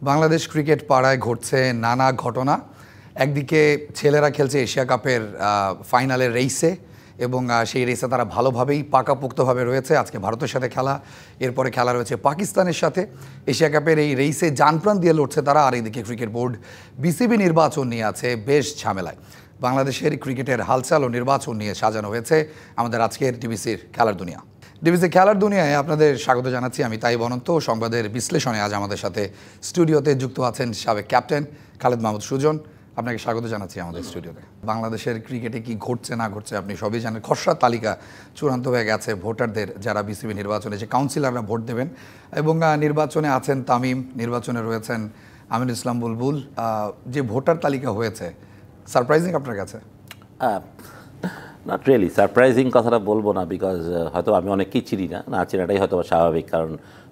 Bangladesh cricket পাড়ায় ঘটছে নানা ঘটনা। একদিকে ছেলেরা খেলছে এশিয়া কাপের ফাইনালের রেসে এবং সেই রেসে তারা ভালোভাবেই পাকাপোক্তভাবে রয়েছে। আজকে ভারতের সাথে খেলা, এরপরে খেলা রয়েছে পাকিস্তানের সাথে। এশিয়া কাপের এই রেসে জানপ্রাণ দিয়ে লড়ছে তারা। আর এইদিকে ক্রিকেট বোর্ড বিসিবি নির্বাচন নিয়ে আছে বেশ ঝামেলায়। বাংলাদেশের ক্রিকেটের হালচাল ও নির্বাচন নিয়ে সাজানো হয়েছে আমাদের আজকের ডিবিসির খেলার দুনিয়া। ডিবিসি খেলার দুনিয়ায় আপনাদের স্বাগত জানাচ্ছি। আমি তাই অনন্ত। সংবাদের বিশ্লেষণে আজ আমাদের সাথে স্টুডিওতে যুক্ত আছেন সাবেক ক্যাপ্টেন খালেদ মাহমুদ সুজন। আপনাকে স্বাগত জানাচ্ছি আমাদের স্টুডিওতে। বাংলাদেশের ক্রিকেটে কি ঘটছে না ঘটছে আপনি সবই জানেন। খসড়া তালিকা চূড়ান্ত হয়ে গেছে ভোটারদের, যারা বিসিবি নির্বাচনে যে কাউন্সিলররা ভোট দেবেন। এবং নির্বাচনে আছেন তামিম, নির্বাচনে রয়েছেন আমিনুল ইসলাম বুলবুল। যে ভোটার তালিকা হয়েছে, সারপ্রাইজিং আপনার কাছে? নট রিয়েলি সারপ্রাইজিং কথাটা বলবো না, বিকজ হয়তো আমি অনেককেই চিনি না চেনাটাই হয়তো স্বাভাবিক, কারণ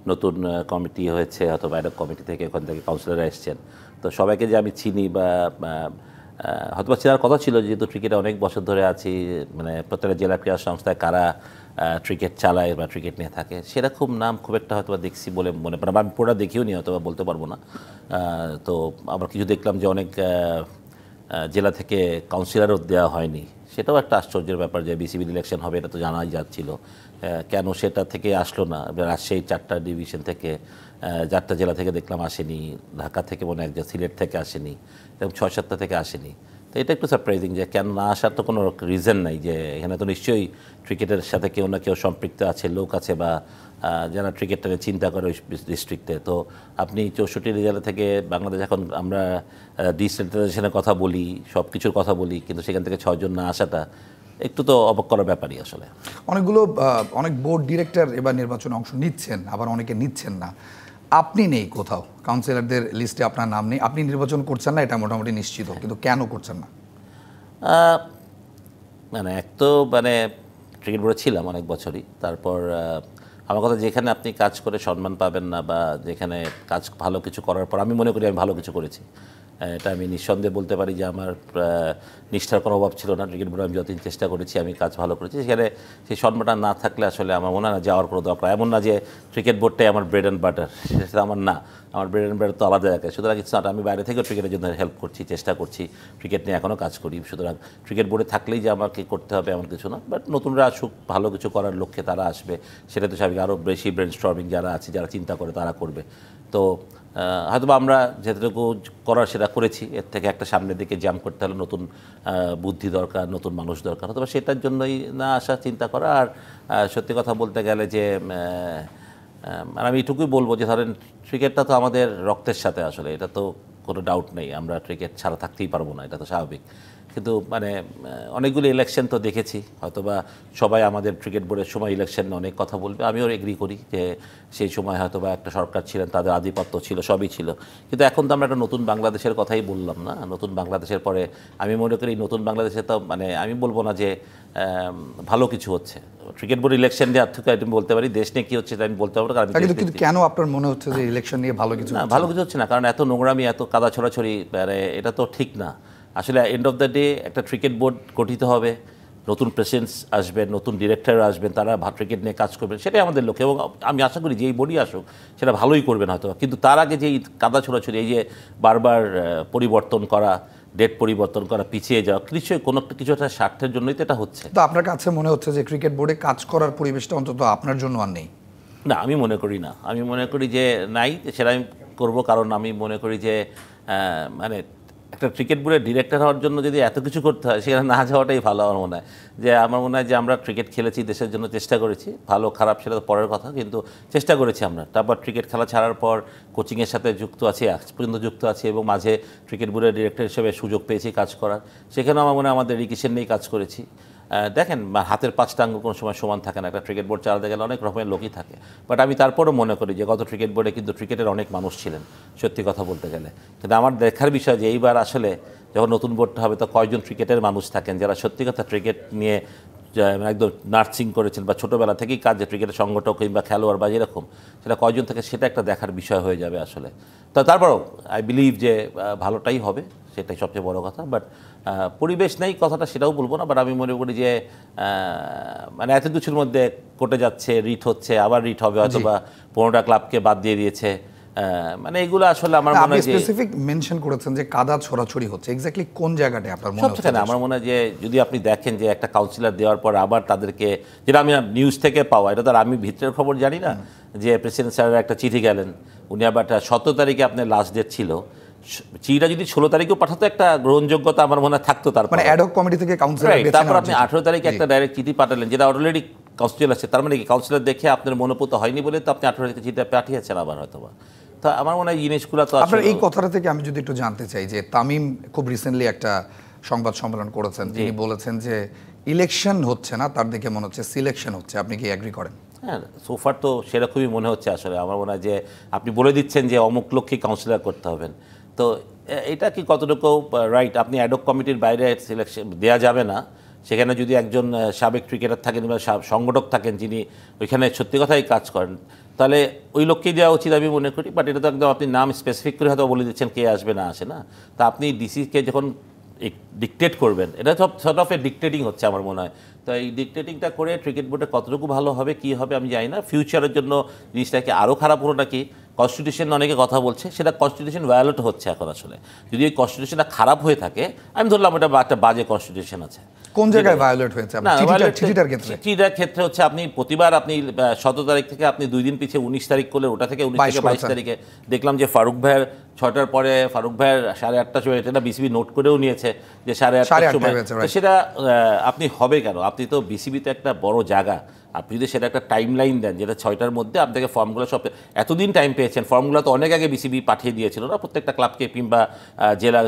নতুন কমিটি হয়েছে, হয়তো অ্যাডহক কমিটি থেকে ওখান থেকে কাউন্সিলররা এসছেন। তো সবাইকে যে আমি চিনি বা হয়তো চেনার কথা ছিল, যেহেতু ক্রিকেটে অনেক বছর ধরে আছি, মানে প্রত্যেকটা জেলা ক্রীড়া সংস্থায় কারা ক্রিকেট চালায় বা ক্রিকেট নিয়ে থাকে সেরকম নাম খুব একটা হয়তো দেখছি বলে মনে পড়ে। আমি পুরোটা দেখিও নি, হয়তো বলতে পারবো না। তো আবার কিছু দেখলাম যে অনেক জেলা থেকে কাউন্সিলরও দেওয়া হয়নি। সেটাও একটা আশ্চর্যের ব্যাপার যে বিসিবির ইলেকশন হবে, এটা তো জানাই যাচ্ছিল। কেন সেটা থেকে আসলো না? রাজশাহী 4টা ডিভিশন থেকে 4টা জেলা থেকে দেখলাম আসেনি, ঢাকা থেকে মনে হয় একজন, সিলেট থেকে আসেনি, এবং 6-7টা থেকে আসেনি। তো এটা একটু সারপ্রাইজিং যে কেন না আসার তো কোনো রিজন নাই। যে এখানে তো নিশ্চয়ই ক্রিকেটের সাথে কেউ না কেউ সম্পৃক্ত আছে, লোক আছে, বা যারা ক্রিকেটটাকে চিন্তা করে ওই ডিস্ট্রিক্টে। তো আপনি 64 জেলা থেকে বাংলাদেশ, এখন আমরা ডিসেন্ট্রালাইজেশনের কথা বলি, সব কিছুর কথা বলি, কিন্তু সেখান থেকে 6 জন না আসাটা একটু তো অবাক করার ব্যাপারই আসলে। অনেক বোর্ড ডিরেক্টর এবার নির্বাচনে অংশ নিচ্ছেন, আবার অনেকে নিচ্ছেন না। আপনি নেই কোথাও, কাউন্সিলরদের লিস্টে আপনার নাম নেই। আপনি নির্বাচন করছেন না, এটা মোটামুটি নিশ্চিত, কিন্তু কেন করছেন না? মানে এক তো ক্রিকেট বোর্ডে ছিলাম অনেক বছরই। তারপর আমার কথা, যেখানে আপনি কাজ করে সম্মান পাবেন না, বা যেখানে কাজ ভালো কিছু করার পর আমি মনে করি আমি ভালো কিছু করেছি, এটা আমি নিঃসন্দেহে বলতে পারি যে আমার নিষ্ঠার কোনো অভাব ছিল না। ক্রিকেট বোর্ডে আমি যতদিন চেষ্টা করেছি, আমি কাজ ভালো করেছি। সেখানে সেই সম্মানটা না থাকলে আসলে আমার মনে হয় না যাওয়ার কোনো দরকার। এমন না যে ক্রিকেট বোর্ডটাই আমার ব্রেড অ্যান্ড বাটার, সেটা আমার না। আমার ব্রেড অ্যান্ড বাটার তো আলাদা জায়গায়। সুতরাং ইটস নট, আমি বাইরে থেকেও ক্রিকেটের জন্য হেল্প করছি, চেষ্টা করছি, ক্রিকেট নিয়ে এখনও কাজ করি। সুতরাং ক্রিকেট বোর্ডে থাকলেই যে আমাকে করতে হবে এমন কিছু না। বাট নতুনরা আসুক, ভালো কিছু করার লক্ষ্যে তারা আসবে, সেটা তো স্বাভাবিক। আরও বেশি ব্রেন স্টর্মিং যারা আছে, যারা চিন্তা করে, তারা করবে। তো হয়তো আমরা যেটুকু করার সেটা করেছি। এর থেকে একটা সামনের দিকে জাম্প করতে হলে নতুন বুদ্ধি দরকার, নতুন মানুষ দরকার, অথবা সেটার জন্যই না আসা, চিন্তা করা। আর সত্যি কথা বলতে গেলে যে আমি এটুকুই বলবো যে ধরেন ক্রিকেটটা তো আমাদের রক্তের সাথে, আসলে এটা তো কোনো ডাউট নেই। আমরা ক্রিকেট ছাড়া থাকতেই পারবো না, এটা তো স্বাভাবিক। কিন্তু অনেকগুলো ইলেকশন তো দেখেছি, হয়তোবা সবাই আমাদের ক্রিকেট বোর্ডের সময় ইলেকশন অনেক কথা বলবে, আমিও এগ্রি করি যে সেই সময় হয়তোবা একটা সরকার ছিলেন, তাদের আধিপত্য ছিল, সবই ছিল। কিন্তু এখন তো আমরা একটা নতুন বাংলাদেশের কথাই বললাম না। নতুন বাংলাদেশের পরে আমি মনে করি নতুন বাংলাদেশে তো আমি বলবো না যে ভালো কিছু হচ্ছে। ক্রিকেট বোর্ড ইলেকশন নিয়ে থেকে আমি বলতে পারি, দেশ নিয়ে কী হচ্ছে আমি বলতে পারবো না। কিন্তু কেন আপনার মনে হচ্ছে যে ইলেকশন নিয়ে ভালো কিছু হচ্ছে না? কারণ এত নোংরামি, এত কাদা ছড়াছড়ি, এটা তো ঠিক না আসলে। এন্ড অফ দ্য ডে একটা ক্রিকেট বোর্ড গঠিত হবে, নতুন প্রেসিডেন্ট আসবেন, নতুন ডিরেক্টর আসবেন, তারা ক্রিকেট নিয়ে কাজ করবেন, সেটাই আমাদের লক্ষ্য। এবং আমি আশা করি যে এই বোর্ডই আসুক সেটা ভালোই করবেন হয়তো। কিন্তু তার আগে যে এই কাদা ছোড়াছড়ি, এই যে বারবার পরিবর্তন করা, ডেট পরিবর্তন করা, পিছিয়ে যাওয়া, নিশ্চয়ই কোনো কিছু একটা স্বার্থের জন্যই তো এটা হচ্ছে। তো আপনার কাছে মনে হচ্ছে যে ক্রিকেট বোর্ডে কাজ করার পরিবেশটা অন্তত আপনার জন্য আর নেই? না, আমি মনে করি না। আমি মনে করি যে নাই, সেটা আমি করবো। কারণ আমি মনে করি যে একটা ক্রিকেট বোর্ডের ডিরেক্টর হওয়ার জন্য যদি এত কিছু করতে হয়, সেখানে না যাওয়াটাই ভালো। আমার মনে হয় যে আমরা ক্রিকেট খেলেছি, দেশের জন্য চেষ্টা করেছি, ভালো খারাপ সেটা তো পরের কথা, কিন্তু চেষ্টা করেছি আমরা। তারপর ক্রিকেট খেলা ছাড়ার পর কোচিংয়ের সাথে যুক্ত আছি, আজ পর্যন্ত যুক্ত আছি, এবং মাঝে ক্রিকেট বোর্ডের ডিরেক্টর হিসেবে সুযোগ পেয়েছি কাজ করার। সেখানেও আমার মনে হয় আমাদের এডুকেশন নিয়েই কাজ করেছি। দেখেন, হাতের 5টা আঙ্গুল কোনো সময় সমান থাকে না। একটা ক্রিকেট বোর্ড চালাতে গেলে অনেক রকমের লোকই থাকে। বাট আমি তারপরও মনে করি যে গত ক্রিকেট বোর্ডে কিন্তু ক্রিকেটের অনেক মানুষ ছিলেন, সত্যি কথা বলতে গেলে। কিন্তু আমার দেখার বিষয় যে এইবার আসলে যখন নতুন বোর্ডটা হবে, তো কয়জন ক্রিকেটের মানুষ থাকেন যারা সত্যি কথা ক্রিকেট নিয়ে একদম নার্সিং করেছেন, বা ছোটোবেলা থেকেই কাজ, যে ক্রিকেটের সংগঠক কিংবা খেলোয়াড় বা এরকম, সেটা কয়জন থাকে, সেটা একটা দেখার বিষয় হয়ে যাবে আসলে। তো তারপরও আই বিলিভ যে ভালোটাই হবে, সেটাই সবচেয়ে বড় কথা। বাট পরিবেশ নেই কথাটা সেটাও বলবো না। বাট আমি মনে করি যে এত কিছুর মধ্যে কোর্টে যাচ্ছে, রিট হচ্ছে, আবার রিট হবে, হয়তো বা 15টা ক্লাবকে বাদ দিয়ে দিয়েছে, মানে এগুলো আসলে আমার মনে আপনি হয় যে স্পেসিফিক মেনশন করেছেন যে কাদা ছড়াছড়ি হচ্ছে, এক্স্যাক্টলি কোন জায়গাটায় আপনার মনে হচ্ছে? সবখানে আমার মনে হয় যে যদি আপনি দেখেন যে একটা কাউন্সিলর দেওয়ার পর আবার তাদেরকে, যেটা আমি নিউজ থেকে পাওয়া, এটা তো আর আমি ভিতরের খবর জানি না, যে প্রেসিডেন্ট স্যারের একটা চিঠি গেলেন, উনি আবার 17 তারিখে আপনার লাস্ট ডেট ছিল, চিঠিটা যদি 16 তারিখেও পাঠাতো একটা গ্রহণযোগ্যতা আমার মনে হয় থাকতো। তারপর মানে অ্যাডহক কমিটি থেকে কাউন্সিলর বেছে তারপর নেওয়ার আপনি যে- 18 তারিখে একটা ডাইরেক্ট চিঠি পাঠালেন, যেটা অলরেডি কাউন্সিলর আছে, তার মানে কি কাউন্সিলর দেখে আপনার মনোপুত হয়নি বলে তো আপনি 18 তারিখে চিঠিটা পাঠিয়েছেন আবার হয়তোবা। তো আমার মনে হয় জিনিসগুলো তো আপনার আসলে এই কথাটা থেকে আমি যদি একটু জানতে চাই যে তামিম খুব রিসেন্টলি একটা সংবাদ সম্মেলন করেছেন, তিনি বলেছেন যে ইলেকশন হচ্ছে না, তার দিকে মনে হচ্ছে সিলেকশন হচ্ছে। আপনি কি এগ্রি করেন? হ্যাঁ, সোফার তো সেরকমই মনে হচ্ছে আসলে। আমার মনে হয় যে আপনি বলে দিচ্ছেন যে অমুক লোককে কাউন্সিলর করতে হবেন, তো এটা কি কতটুকু রাইট? আপনি অ্যাডহক কমিটির বাইরে সিলেকশন দেওয়া যাবে না। সেখানে যদি একজন সাবেক ক্রিকেটার থাকেন বা সংগঠক থাকেন যিনি ওইখানে সত্যি কথাই কাজ করেন, তাহলে ওই লোককেই দেওয়া উচিত আমি মনে করি। বাট এটা তো একদম আপনি নাম স্পেসিফিক করে হয়তো বলে দিচ্ছেন কে আসবে না আসে না। তা আপনি ডিসিকে যখন ডিকটেট করবেন, এটা সব সর্ট অফ এ ডিকটেটিং হচ্ছে আমার মনে হয়। তো এই ডিকটেটিংটা করে ক্রিকেট বোর্ডে কতটুকু ভালো হবে কি হবে আমি জানি না। ফিউচারের জন্য জিনিসটাকে আরও খারাপ হলো নাকি, কনস্টিটিউশন অনেকে কথা বলছে, সেটা কনস্টিটিউশন ভায়োলেট হচ্ছে এখন আসলে। যদি এই কনস্টিটিউশনটা খারাপ হয়ে থাকে, আমি ধরলাম এটা একটা বাজে কনস্টিটিউশন আছে, কোন জায়গায় ভায়োলেট হয়েছে? না, চিঠিটার ক্ষেত্রে? চিঠিটার ক্ষেত্রে হচ্ছে আপনি প্রতিবার আপনি 17 তারিখ থেকে আপনি 2 দিন পিছিয়ে 19 তারিখ করলে, ওটা থেকে 19 থেকে 22 তারিখে দেখলাম যে ফারুক ভাইয়ের 6টার পরে, ফারুক ভাইয়ের 8:30টার সময়, এটা বিসিবি নোট করেও নিয়েছে যে 8:30টার সময়। তো সেটা আপনি হবে কেন? আপনি তো বিসিবিতে একটা বড় জায়গা, আপনি যদি সেটা একটা টাইম লাইন দেন যেটা 6টার মধ্যে আপনাকে ফর্মগুলো সব, এতদিন টাইম পেয়েছেন, ফর্মগুলো তো অনেক আগে বিসিবি পাঠিয়ে দিয়েছিল না প্রত্যেকটা ক্লাবকে, কিংবা জেলা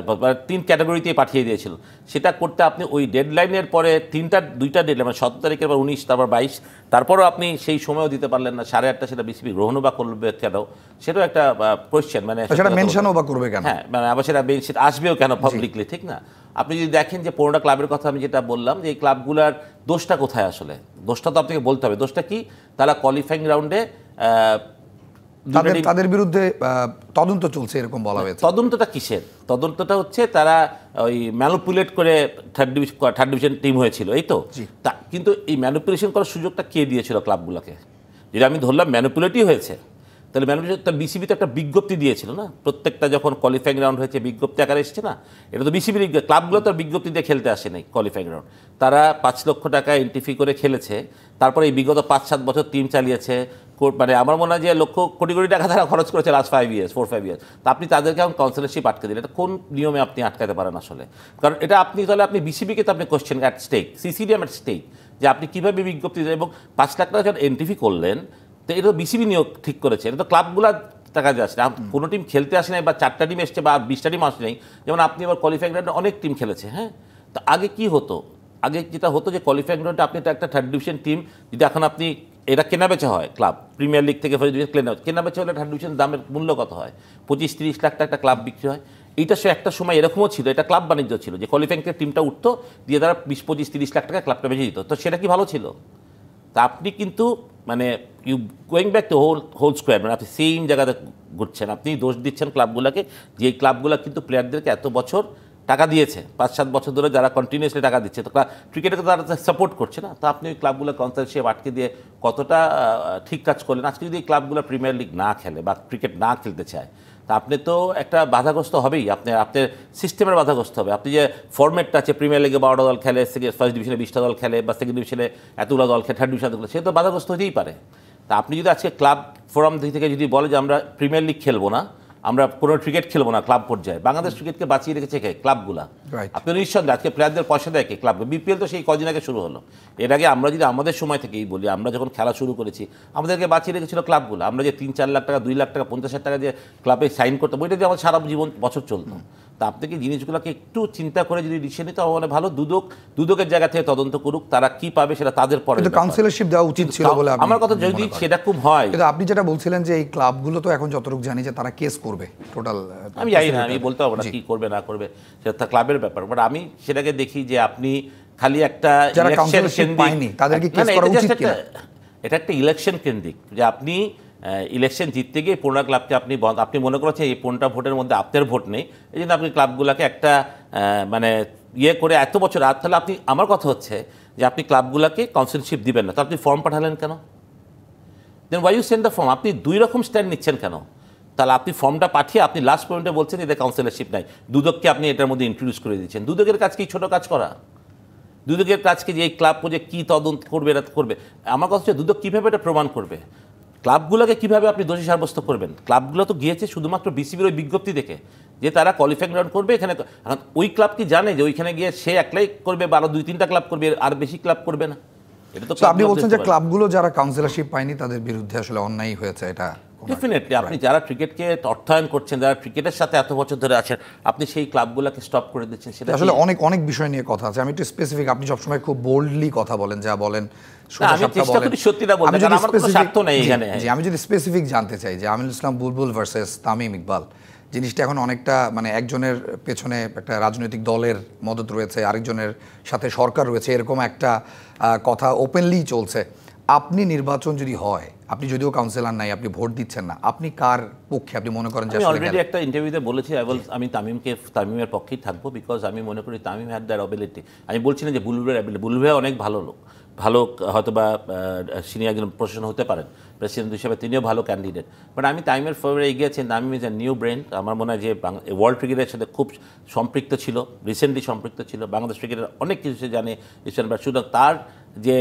3 ক্যাটাগরিতেই পাঠিয়ে দিয়েছিল। সেটা করতে আপনি ওই ডেডলাইনের পরে 2টা ডেডলাইন, মানে 17 তারিখের পর 19, তারপর 22, তারপরও আপনি সেই সময়ও দিতে পারলেন না। 8:30 সেটা বিসিবি গ্রহণও বা করবে কেন, সেটাও একটা কোয়েশ্চেন। মানে সেটা মেনশনও বা করবে কেন? হ্যাঁ, মানে আবার সেটা বেনিফিট আসবেও কেন পাবলিকলি, ঠিক না? আপনি যদি দেখেন যে 15টা ক্লাবের কথা আমি যেটা বললাম, যে এই ক্লাবগুলোর দোষটা কোথায় আসলে, দোষটা তো আপনাকে বলতে হবে। দোষটা কি? তারা কোয়ালিফাইং রাউন্ডে তাদের বিরুদ্ধে তদন্ত চলছে এরকম বলা হয়েছে। তদন্তটা কিসের? তদন্তটা হচ্ছে তারা ওই ম্যানিপুলেট করে থার্ড ডিভিশন টিম হয়েছিল, এই তো। কিন্তু এই ম্যানিপুলেশন করার সুযোগটা কে দিয়েছিল ক্লাবগুলোকে? যদি আমি ধরলাম ম্যানিপুলেটই হয়েছে, তাহলে ম্যানিপুলেশন তার বিসিবি তো একটা বিজ্ঞপ্তি দিয়েছিল না, প্রত্যেকটা যখন কোয়ালিফাইং রাউন্ড হয়েছে বিজ্ঞপ্তি আকারে এসেছে না। এটা তো বিসিবির, ক্লাবগুলো তো বিজ্ঞপ্তি দিয়ে খেলতে আসে নাই কোয়ালিফাইং রাউন্ড। তারা 5 লক্ষ টাকা এন্ট্রি ফি করে খেলেছে, তারপরে এই বিগত 5-7 বছর টিম চালিয়েছে। মানে আমার মনে হয় যে লক্ষ কোটি কোটি টাকা তারা খরচ করেছে লাস্ট 4-5 ইয়ার্স। তা আপনি তাদেরকে এখন কাউন্সিলরশিপ আটকে দিলেন, এটা কোন নিয়মে আপনি আটকাতে পারেন আসলে? কারণ এটা আপনি তাহলে আপনি বিসিবিকে তো আপনি question at stake, CCDM at stake, যে আপনি কীভাবে বিজ্ঞপ্তি দেন। এবং 5 লাখ টাকা যখন এন্ট্রি ফি করলেন, তো এটা তো বিসিবি নিয়োগ ঠিক করেছে, এটা তো ক্লাবগুলো টাকা যাচ্ছে না। কোনো টিম খেলতে আসে নাই, বা 4টা টিম এসছে বা 20টা টিম আসে নাই। যেমন আপনি এবার কোয়ালিফাইং রাউন্ডে অনেক টিম খেলেছে, হ্যাঁ। তো আগে কি হতো? আগে যেটা হতো যে কোয়ালিফাইং রাউন্ডে আপনি একটা থার্ড ডিভিশন টিম, যদি এখন আপনি এটা কেনাবেচা হয়, ক্লাব প্রিমিয়ার লিগ থেকে কেনাবেচা হলে থার্ড ডিভিশন দামের মূল্য কত হয়? 25-30 লাখ টাকা একটা ক্লাব বিক্রি হয়। এইটা সে একটা সময় এরকমও ছিল, এটা ক্লাব বাণিজ্য ছিল, যে কোয়ালিফাইং টিমটা উঠতো, দিয়ে তারা 20-25-30 লাখ টাকা ক্লাবটা বেঁচে দিত। তো সেটা কি ভালো ছিল? তা আপনি কিন্তু মানে you going back to whole square, মানে আপনি সেম জায়গাতে ঘুরছেন। আপনি দোষ দিচ্ছেন ক্লাবগুলোকে, যে এই ক্লাবগুলো কিন্তু প্লেয়ারদেরকে এত বছর টাকা দিয়েছে, 5-7 বছর ধরে যারা কন্টিনিউসলি টাকা দিচ্ছে, তো ক্রিকেটে তো তারা সাপোর্ট করছে না। তো আপনি ওই ক্লাবগুলো কনসালশিপ আটকে দিয়ে কতটা ঠিক কাজ করলেন? আজকে যদি এই ক্লাবগুলো প্রিমিয়ার লিগ না খেলে বা ক্রিকেট না খেলতে চায়, তা আপনি তো একটা বাধাগ্রস্ত হবেই, আপনার সিস্টেমের বাধাগ্রস্ত হবে। আপনি যে ফরম্যাটটা আছে, প্রিমিয়ার লিগে 12টা দল খেলে, ফার্স্ট ডিভিশনে 20টা দল খেলে, বা সেকেন্ড ডিভিশনে এতগুলো দল খেলে, থার্ড ডিভিশনে এতগুলো, সে তো বাধাগ্রস্ত হতেই পারে। তা আপনি যদি আজকে ক্লাব ফোরাম থেকে যদি বলে যে আমরা প্রিমিয়ার লিগ খেলবো না, আমরা কোনো ক্রিকেট খেলবো না ক্লাব পর্যায়ে, বাংলাদেশ ক্রিকেটকে বাঁচিয়ে রেখেছে কে? ক্লাবগুলা। আপনি নিঃসন্দেহে আজকে প্লেয়ারদের পয়সা দেয় কে? ক্লাব। বিপিএল তো সেই কদিন আগে শুরু হলো। এর আগে আমরা যদি আমাদের সময় থেকেই বলি, আমরা যখন খেলা শুরু করেছি আমাদেরকে বাঁচিয়ে রেখেছিল ক্লাবগুলো। আমরা যে 3-4 লাখ টাকা, 2 লাখ টাকা, 50,000 টাকা যে ক্লাবে সাইন করতাম, ওইটা দিয়ে আমাদের সারা জীবন বছর চলতো। তা আপনি কি জিনিসগুলোকে একটু চিন্তা করে যদি ডিসিশন নিতে হবে ভালো। দুদকের জায়গা থেকে তদন্ত করুক, তারা কি পাবে সেটা তাদের পরে। কাউন্সিলরশিপ দেওয়া উচিত ছিল বলে আমার কথা, যদি সেটা খুব হয়। কিন্তু আপনি যেটা বলছিলেন যে এই ক্লাবগুলো তো এখন যতটুকু জানি যে তারা কেস করবে টোটাল, আমি জানি না, আমি বলতে পারবো না কি করবে না করবে, সেটা ক্লাবের ব্যাপার। বাট আমি সেটাকে দেখি যে আপনি খালি একটা ইলেকশন কেন্দ্রিক, এটা একটা ইলেকশন কেন্দ্রিক, যে আপনি ইলেকশন জিততে গিয়ে 15 ক্লাবকে আপনি মনে করেছেন এই 15টা ভোটের মধ্যে আপনার ভোট নেই, এই জন্য আপনি ক্লাবগুলোকে একটা মানে ইয়ে করে এত বছর তাহলে আপনি, আমার কথা হচ্ছে যে আপনি ক্লাবগুলোকে কাউন্সিলরশিপ দিবেন না, তো আপনি ফর্ম পাঠালেন কেন? Then why you send the form? আপনি 2 রকম স্ট্যান্ড নিচ্ছেন কেন? তাহলে আপনি ফর্মটা পাঠিয়ে আপনি লাস্ট পয়েন্টে বলছেন এদের কাউন্সিলরশিপ নাই, দুদককে আপনি এটার মধ্যে ইন্ট্রোডিউস করে দিচ্ছেন। দুদকের কাজ কি ছোট কাজ করা? দুদকের কাজকে যে এই ক্লাব প্রজেক্ট কী তদন্ত করবে এটা করবে। আমার কথা হচ্ছে দুদক কীভাবে এটা প্রমাণ করবে, ক্লাবগুলোকে কীভাবে আপনি দোষী সাব্যস্ত করবেন? ক্লাবগুলো তো গিয়েছে শুধুমাত্র বিসিবির ওই বিজ্ঞপ্তি দেখে যে তারা কোয়ালিফাইং রাউন্ড করবে এখানে। এখন ওই ক্লাব কি জানে যে ওইখানে গিয়ে সে একলাই করবে বা আরও 2-3টা ক্লাব করবে, আর বেশি ক্লাব করবে না? এটা তো আপনি বলছেন যে ক্লাবগুলো যারা কাউন্সিলরশিপ পায়নি তাদের বিরুদ্ধে আসলে অন্যায় হয়েছে, এটা ডেফিনেটলি। আপনি যারা ক্রিকেটকে অর্থায়ন করছেন, যারা ক্রিকেটের সাথে এত বছর ধরে আছেন, আপনি সেই ক্লাবগুলোকে স্টপ করে দিচ্ছেন। সেটা আসলে অনেক অনেক বিষয় নিয়ে কথা আছে। আমি একটু স্পেসিফিক, আপনি সবসময় খুব বোল্ডলি কথা বলেন, যা বলেন আমি চেষ্টা করি সত্যিটা বলতে, কারণ আমার কোনো স্বার্থ নেই এখানে। আমি যদি স্পেসিফিক জানতে চাই যে আমিনুল ইসলাম বুলবুল ভার্সেস তামিম ইকবাল, জিনিসটা এখন অনেকটা মানে একজনের পেছনে একটা রাজনৈতিক দলের মদত রয়েছে, আরেকজনের সাথে সরকার রয়েছে, এরকম একটা কথা ওপেনলি চলছে। আপনি নির্বাচন যদি হয়, আপনি যদিও কাউন্সিলর নাই, আপনি ভোট দিচ্ছেন না, আপনি কার পক্ষে আপনি মনে করেন যে? আমি অলরেডি একটা ইন্টারভিউতে বলেছি আমি তামিমের পক্ষেই থাকবো, বিকজ আমি মনে করি তামিম হ্যাড দ্যার অ্যাবিলিটি। আমি বলছি না যে বুলবুলের অ্যাবিলিটি, বুলবুল অনেক ভালো লোক, ভালো হয়তো বা সিনিয়র একজন প্রশাসন হতে পারেন, প্রেসিডেন্ট হিসেবে তিনিও ভালো ক্যান্ডিডেট, বাট আমি তামিমের ফেভারে এগিয়েছেন। Tamim is a new brain. আমার মনে হয় যে ওয়ার্ল্ড ক্রিকেটের সাথে খুব সম্পৃক্ত ছিল, রিসেন্টলি সম্পৃক্ত ছিল, বাংলাদেশ ক্রিকেটের অনেক কিছু সে জানে। সুতরাং তার যে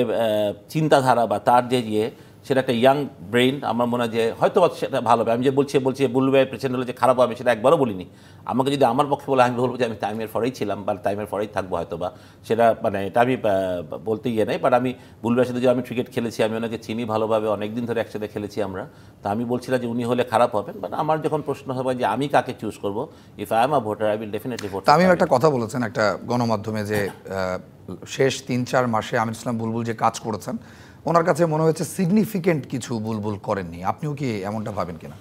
চিন্তাধারা বা তার যে সেটা একটা ইয়াং ব্রেইন, আমার মনে হয় যে হয়তো সেটা ভালো হবে। আমি যে বলছি বুলবুল প্রেসিডেন্ট হলে যে খারাপ হবে সেটা একবারও বলিনি। আমাকে যদি আমার পক্ষে বলে আমি বলবো যে আমি টাইমের ফরেই ছিলাম বা টাইমের ফরেই থাকবো হয়তো বা, সেটা মানে এটা আমি বলতে গিয়ে নেই। বাট আমি বুলবুলের সাথে যে আমি ক্রিকেট খেলেছি, আমি ওনাকে চিনি ভালোভাবে, অনেকদিন ধরে একসাথে খেলেছি আমরা। তা আমি বলছিলাম যে উনি হলে খারাপ হবেন, বাট আমার যখন প্রশ্ন হবে যে আমি কাকে চুজ করবো, if I am a voter I will definitely vote. আমি একটা কথা বলেছেন একটা গণমাধ্যমে যে শেষ 3-4 মাসে আমিনুল ইসলাম বুলবুল যে কাজ করেছেন, ওনার কাছে মনে হয়েছে সিগনিফিকেন্ট কিছু বুলবুল করেননি। আপনিও কি এমনটা ভাবেন কিনা?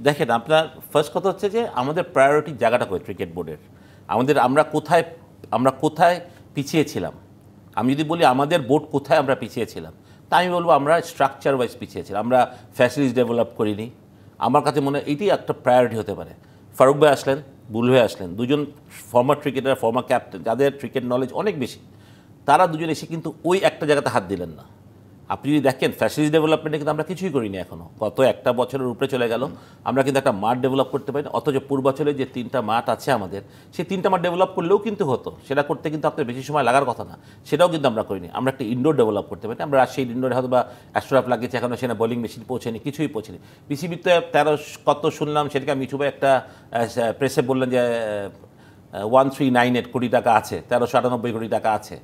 দেখেন, আপনার ফার্স্ট কথা হচ্ছে যে আমাদের প্রায়োরিটির জায়গাটা কই ক্রিকেট বোর্ডের, আমরা কোথায় পিছিয়ে ছিলাম। আমি যদি বলি আমাদের বোর্ড কোথায় আমরা পিছিয়ে ছিলাম, তা আমি বলবো আমরা স্ট্রাকচার ওয়াইজ পিছিয়ে ছিলাম, আমরা ফ্যাসিলিটিস ডেভেলপ করিনি। আমার কাছে মনে হয় এটি একটা প্রায়োরিটি হতে পারে। ফারুক ভাই আসলেন, বুলবুল ভাই আসলেন, দুজন ফর্মার ক্রিকেটার, ফর্মার ক্যাপ্টেন, যাদের ক্রিকেট নলেজ অনেক বেশি, তারা দুজন এসে কিন্তু ওই একটা জায়গাতে হাত দিলেন না। আপনি যদি দেখেন ফ্যাসিলিটি ডেভেলপমেন্টে কিন্তু আমরা কিছুই করিনি এখনও, গত একটা বছরের উপরে চলে গেল, আমরা কিন্তু একটা মাঠ ডেভেলপ করতে পারি। অথচ পূর্বাঞ্চলে যে 3টা মাঠ আছে আমাদের, সেই 3টা মাঠ ডেভেলপ করলেও কিন্তু হতো, সেটা করতে কিন্তু আপনার বেশি সময় লাগার কথা না, সেটাও কিন্তু আমরা করিনি। আমরা একটা ইনডোর ডেভেলপ করতে পারি, আমরা রাজশাহী ইনডোরে হয়তো বা অ্যাস্ট্রোরাফ লাগিয়েছি, এখনও সেখানে বোলিং মেশিন পৌঁছেনি, কিছুই পৌঁছেনি। বিসিবিতে 13 কত শুনলাম, সেটাকে মিঠু ভাই একটা প্রেসে বললেন যে 1398 কোটি টাকা আছে, 1398 কোটি টাকা আছে।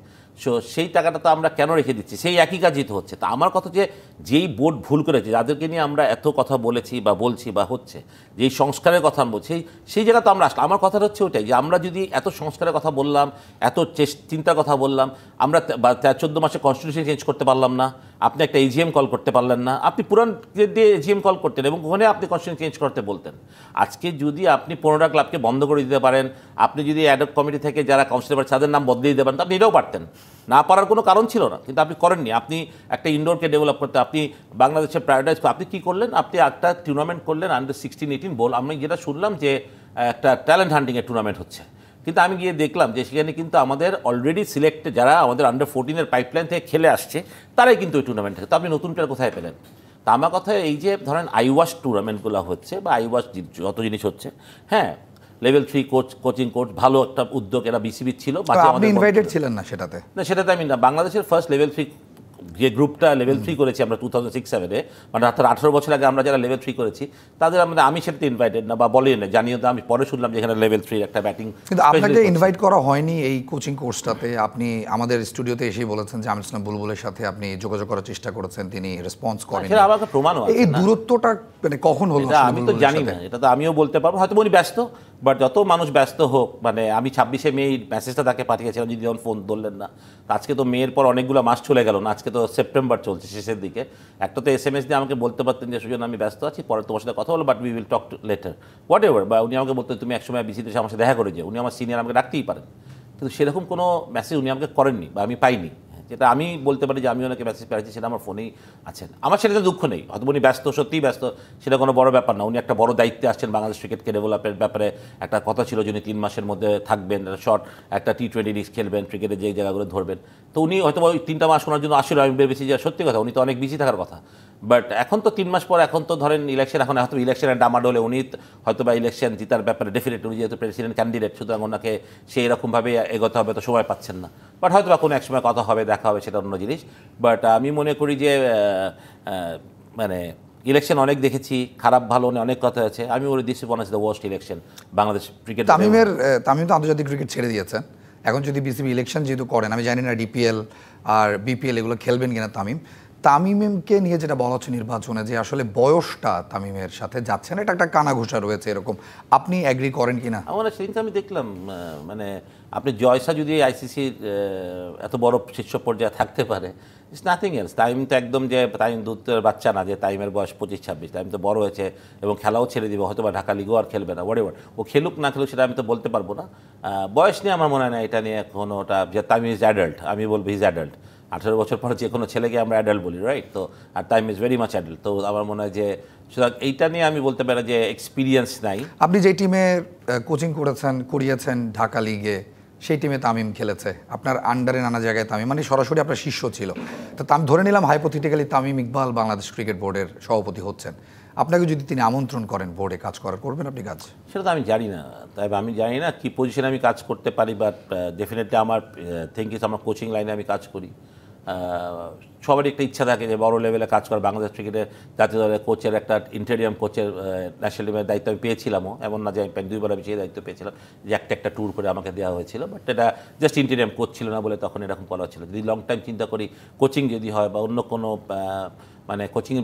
সো সেই টাকাটা তো আমরা কেন রেখে দিচ্ছি, সেই একই কাজই তো হচ্ছে। তা আমার কথা যে যেই বোর্ড ভুল করেছে, যাদেরকে নিয়ে আমরা এত কথা বলেছি বা বলছি বা হচ্ছে, যেই সংস্কারের কথা আমি বলছি, সেই জায়গা তো আমরা আসলাম। আমার কথাটা হচ্ছে ওটাই যে আমরা যদি এত সংস্কারের কথা বললাম, এত চিন্তার কথা বললাম, আমরা 14 মাসে কনস্টিটিউশন চেঞ্জ করতে পারলাম না, আপনি একটা এজিএম কল করতে পারলেন না, আপনি পুরান দিয়ে এজিএম কল করতেন এবং ওখানে আপনি কনস্টিটিউশন চেঞ্জ করতে বলতেন। আজকে যদি আপনি 15টা ক্লাবকে বন্ধ করে দিতে পারেন, আপনি যদি অ্যাডক কমিটি থেকে যারা কাউন্সিলর তাদের নাম বদলে দিতে পারেন, আপনি এটাও পারতেন, না পারার কোনো কারণ ছিল না, কিন্তু আপনি করেননি। আপনি একটা ইনডোরকে ডেভেলপ করতে, আপনি বাংলাদেশে প্রায়োরিটাইজ, আপনি কী করলেন, আপনি একটা টুর্নামেন্ট করলেন আন্ডার 16-18 বল। আমি যেটা শুনলাম যে একটা ট্যালেন্ট হান্টিংয়ের টুর্নামেন্ট হচ্ছে, কিন্তু আমি গিয়ে দেখলাম যে সেখানে কিন্তু আমাদের অলরেডি সিলেক্টেড যারা আমাদের আন্ডার 14-এর পাইপলাইন থেকে খেলে আসছে, তারাই কিন্তু ওই টুর্নামেন্ট থেকে। তো আপনি নতুন প্লেয়ার কোথায় পেলেন? তা আমার কথা এই যে ধরেন আইওয়াশ টুর্নামেন্টগুলো হচ্ছে বা আইওয়াশ যত জিনিস হচ্ছে, হ্যাঁ, লেভেল 3 কোচিং কোর্স ভালো একটা উদ্যোগ, এরা বিসিবি ছিল। আপনি ইনভাইটেড ছিলেন না সেটাতে? না, সেটাতে আমি না। বাংলাদেশের ফার্স্ট লেভেল 3 যে গ্রুপটা লেভেল 3 করেছি আমরা 2006-07-এ, মানে 18 বছর আগে আমরা যারা লেভেল 3 করেছি, তাদের আমি সেটাতে ইনভাইটেড না বা বলেই না, জানিয়ে তো আমি পরে শুনলাম যে এখানে লেভেল 3 একটা ব্যাটিং। কিন্তু আপনাকে ইনভাইট করা হয়নি এই কোচিং কোর্সটাতে। আপনি আমাদের স্টুডিওতে এসেই বলেছেন যে আমিনুল ইসলাম বুলবুলের সাথে আপনি যোগাযোগ করার চেষ্টা করেছেন, তিনি রেসপন্স করেন। সেটা আমাকে প্রমাণও আছে। এই দূরত্বটা মানে কখন হলো আমি তো জানি না, এটা তো আমিও বলতে পারবো, হয়তো উনি ব্যস্ত, বাট যত মানুষ ব্যস্ত হোক, মানে আমি 26শে মে মেসেজটা তাকে পাঠিয়েছিলাম, যদি যখন ফোন ধরলেন না। আজকে তো মেয়ের পর অনেকগুলো মাস চলে গেল না, আজকে তো সেপ্টেম্বর চলছে শেষের দিকে। একটা তো SMS দিয়ে আমাকে বলতে পারতেন যে সুজন আমি ব্যস্ত আছি, পরে তোমার সাথে কথা হলো, but we will talk later what ever. বা উনি আমাকে বলতেন তুমি একসময় বিসিতে আমার সাথে দেখা করে যে, উনি আমার সিনিয়র, আমাকে ডাকতেই পারেন, কিন্তু সেরকম কোনো মেসেজ উনি আমাকে করেননি বা আমি পাইনি। যেটা আমি বলতে পারি যে আমি ওনাকে মেসেজ পেয়েছি, সেটা আমার ফোনেই আছেন। আমার সেটাতে দুঃখ নেই, হয়তো উনি ব্যস্ত, সত্যিই ব্যস্ত, সেটা কোনো বড় ব্যাপার না। উনি একটা বড় দায়িত্বে আসছেন, বাংলাদেশ ক্রিকেটকে ডেভেলপের ব্যাপারে একটা কথা ছিল যে উনি 3 মাসের মধ্যে থাকবেন, একটা T20 লিগ খেলবেন, ক্রিকেটের যে জায়গাগুলো ধরবেন। তো উনি হয়তো ওই 3টা মাস ওনার জন্য আসলে আমি ভেবেছি যে সত্যি কথা উনি তো অনেক বিজি থাকার কথা। বাট এখন তো 3 মাস পর, এখন তো ধরেন ইলেকশন, এখন হয়তো ইলেকশনের ডামাড হলে উনি হয়তো বা ইলেকশন জিতার ব্যাপারে ডেফিনেটলি, উনি যেহেতু প্রেসিডেন্ট ক্যান্ডিডেট, সুতরাং ওনাকে সেই রকমভাবে এগোতে হবে, তো সময় পাচ্ছেন না। বাট হয়তো বা কোনো এক সময় কথা হবে, দেখা হবে, সেটা অন্য জিনিস। বাট আমি মনে করি যে মানে ইলেকশন অনেক দেখেছি, খারাপ ভালো অনেক কথা আছে। আমি বলি this one is the worst election Bangladesh cricket. Tamim তো আন্তর্জাতিক ক্রিকেট ছেড়ে দিয়েছেন, এখন যদি বিসিবি ইলেকশন যেহেতু করেন, আমি জানি না ডিপিএল আর বিপিএল এগুলো খেলবেন কিনা তামিমকে নিয়ে যেটা বলা হচ্ছে নির্বাচনে, যে আসলে বয়সটা তামিমের সাথে যাচ্ছে না, এটা একটা কানাঘুষা রয়েছে এরকম, আপনি অ্যাগ্রি করেন কিনা? আমার সেদিনকে আমি দেখলাম, মানে আপনি জয়সা যদি আইসিসির এত বড় শীর্ষ পর্যায়ে থাকতে পারে, ইটস নাথিং এলস। টাইম তো একদম যে টাইম দুধের বাচ্চা না, যে টাইমের বয়স 25-26, টাইম তো বড় হয়েছে এবং খেলাও ছেড়ে দিবে, হয়তো বা ঢাকা লিগও আর খেলবে না, হোয়াটএভার। ও খেলুক না খেলুক সেটা আমি তো বলতে পারবো না। বয়স নিয়ে আমার মনে হয় না এটা নিয়ে কোনো ওটা, যে টাইম ইজ অ্যাডাল্ট, আমি বলবো ইজ অ্যাডাল্ট। 18 বছর পর যে কোনো ছেলেকে আমরা অ্যাডাল্ট বলি, রাইট? তো আর time is very much adult. তো আমার মনে হয় যে সুতরাং এইটা নিয়ে আমি বলতে পারি যে এক্সপিরিয়েন্স নাই। আপনি যে টিমে কোচিং করিয়েছেন ঢাকা লিগে, সেই টিমে তামিম খেলেছে, আপনার আন্ডারে নানা জায়গায় তামিম, মানে সরাসরি আপনার শিষ্য ছিল। তো আমি ধরে নিলাম হাইপোথেটিক্যালি তামিম ইকবাল বাংলাদেশ ক্রিকেট বোর্ডের সভাপতি হচ্ছেন, আপনাকে যদি তিনি আমন্ত্রণ করেন বোর্ডে কাজ করার, করবেন আপনি কাজ? সেটা তো আমি জানি না, তাই আমি জানি না কী পজিশনে আমি কাজ করতে পারি, বাট ডেফিনেটলি আমার থিঙ্কিং, আমার কোচিং লাইনে আমি কাজ করি। সবারই একটা ইচ্ছা থাকে যে বড় লেভেলে কাজ করা। বাংলাদেশ ক্রিকেটের জাতীয় দলের কোচের, একটা ইন্টেরিয়াম কোচের ন্যাশনাল টিমের দায়িত্ব আমি পেয়েছিলামও, এমন না যে আমি 2বার আমি সেই দায়িত্ব পেয়েছিলাম, যে একটা ট্যুর করে আমাকে দেওয়া হয়েছিল। বাট এটা জাস্ট ইন্টেরিয়াম কোচ ছিল না বলে তখন এরকম করা হচ্ছিল। যদি লং টাইম চিন্তা করি, কোচিং যদি হয় বা অন্য কোনো মানে কোচিং